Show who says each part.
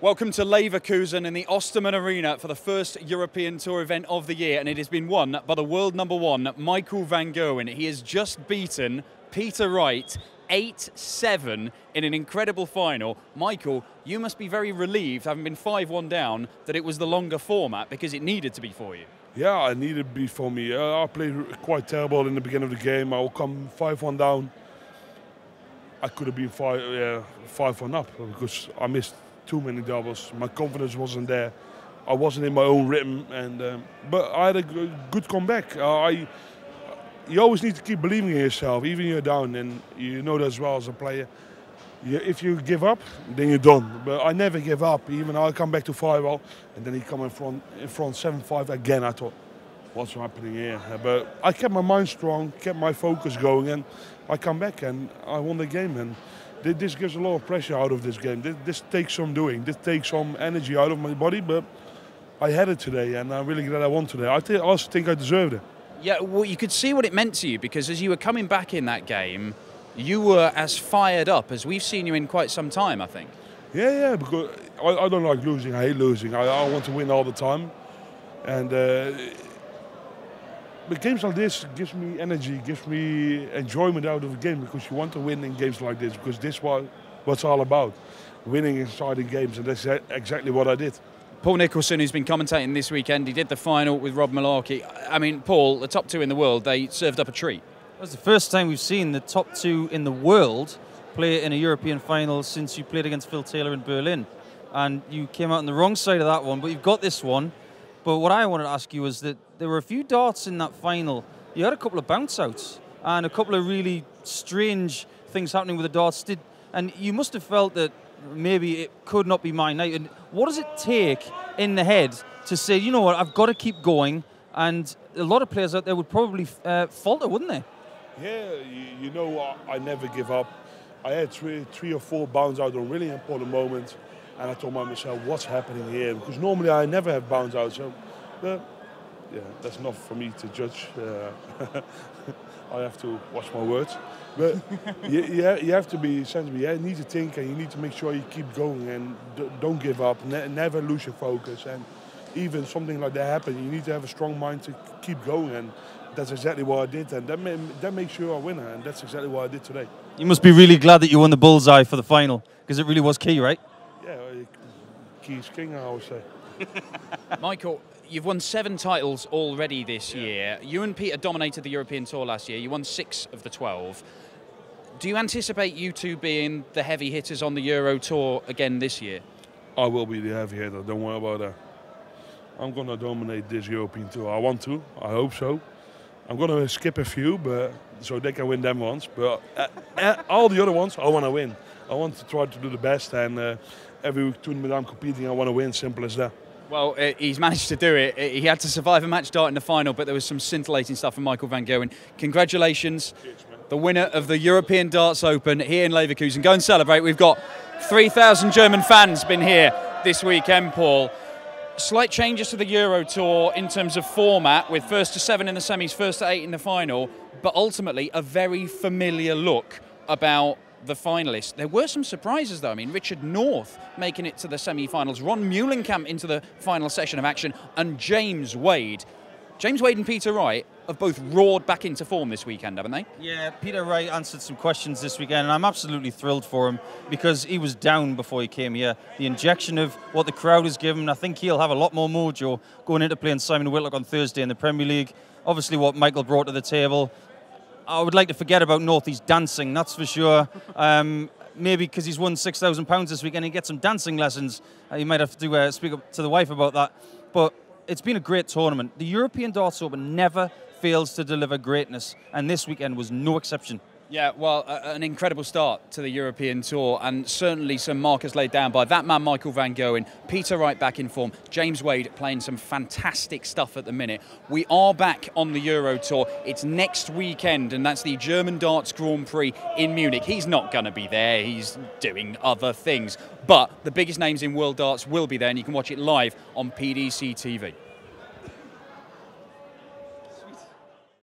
Speaker 1: Welcome to Leverkusen in the Ostermann Arena for the first European Tour event of the year, and it has been won by the world number one, Michael van Gerwen. He has just beaten Peter Wright 8-7 in an incredible final. Michael, you must be very relieved, having been 5-1 down, that it was the longer format, because it needed to be for you.
Speaker 2: Yeah, it needed to be for me. I played quite terrible in the beginning of the game. I will come 5-1 down. I could have been 5-1 up because I missed too many doubles. My confidence wasn't there. I wasn't in my own rhythm, but I had a good comeback. You always need to keep believing in yourself, even when you're down, and you know that as well as a player. If you give up, then you're done. But I never give up. Even I come back to 5-0, and then he come in front 7-5 again. I thought, what's happening here? But I kept my mind strong, kept my focus going, and I come back and I won the game. And this gives a lot of pressure out of this game. This takes some doing. This takes some energy out of my body, but I had it today, and I'm really glad I won today. I also think I deserved it.
Speaker 1: Yeah, well, you could see what it meant to you, because as you were coming back in that game, you were as fired up as we've seen you in quite some time, I think.
Speaker 2: Yeah, because I don't like losing. I hate losing. I want to win all the time. And but games like this gives me energy, gives me enjoyment out of the game, because you want to win in games like this, because this is what it's all about. Winning inside the games, and that's exactly what I did.
Speaker 1: Paul Nicholson, who's been commentating this weekend, he did the final with Rob Malarkey. I mean, Paul, the top two in the world, they served up a treat.
Speaker 3: It was the first time we've seen the top two in the world play in a European final since you played against Phil Taylor in Berlin. And you came out on the wrong side of that one, but you've got this one. But what I wanted to ask you was that there were a few darts in that final. You had a couple of bounce outs and a couple of really strange things happening with the darts. And you must have felt that maybe it could not be my night. And what does it take in the head to say, you know what, I've got to keep going? And a lot of players out there would probably falter, wouldn't they?
Speaker 2: Yeah, you know, I never give up. I had three or four bounce out on really important moments, and I told myself, what's happening here? Because normally I never have bounce out, so yeah, that's not for me to judge. I have to watch my words. But you have to be sensible. You need to think, and you need to make sure you keep going and don't give up. Never lose your focus. And even something like that happens, you need to have a strong mind to keep going. And that's exactly what I did. And that makes you a winner. And that's exactly what I did today.
Speaker 3: You must be really glad that you won the bullseye for the final, because it really was key, right?
Speaker 2: Yeah, key is king, I always say.
Speaker 1: Michael, you've won 7 titles already this year. You and Peter dominated the European Tour last year. You won 6 of the 12. Do you anticipate you two being the heavy hitters on the Euro Tour again this year?
Speaker 2: I will be the heavy hitter, don't worry about that. I'm going to dominate this European Tour. I want to, I hope so. I'm going to skip a few, but so they can win them ones. But all the other ones, I want to win. I want to try to do the best, and every tournament I'm competing, I want to win, simple as that.
Speaker 1: Well, he's managed to do it. He had to survive a match dart in the final, but there was some scintillating stuff from Michael van Gerwen. Congratulations, the winner of the European Darts Open here in Leverkusen. Go and celebrate. We've got 3,000 German fans been here this weekend, Paul. Slight changes to the Euro Tour in terms of format, with first to 7 in the semis, first to 8 in the final, but ultimately a very familiar look about the finalists. There were some surprises, though. I mean, Richard North making it to the semi-finals, Ron Meulenkamp into the final session of action, and James Wade. James Wade and Peter Wright have both roared back into form this weekend, haven't they?
Speaker 3: Yeah, Peter Wright answered some questions this weekend, and I'm absolutely thrilled for him, because he was down before he came here. The injection of what the crowd has given, I think he'll have a lot more mojo going into playing Simon Whitlock on Thursday in the Premier League. Obviously what Michael brought to the table. I would like to forget about North. He's dancing, that's for sure. Maybe because he's won £6,000 this weekend, he gets some dancing lessons. You might have to speak up to the wife about that. But it's been a great tournament. The European Darts Open never fails to deliver greatness, and this weekend was no exception.
Speaker 1: Yeah, well, an incredible start to the European Tour, and certainly some markers laid down by that man, Michael van Gerwen. Peter Wright back in form. James Wade playing some fantastic stuff at the minute. We are back on the Euro Tour. It's next weekend, and that's the German Darts Grand Prix in Munich. He's not going to be there. He's doing other things. But the biggest names in world darts will be there, and you can watch it live on PDC TV.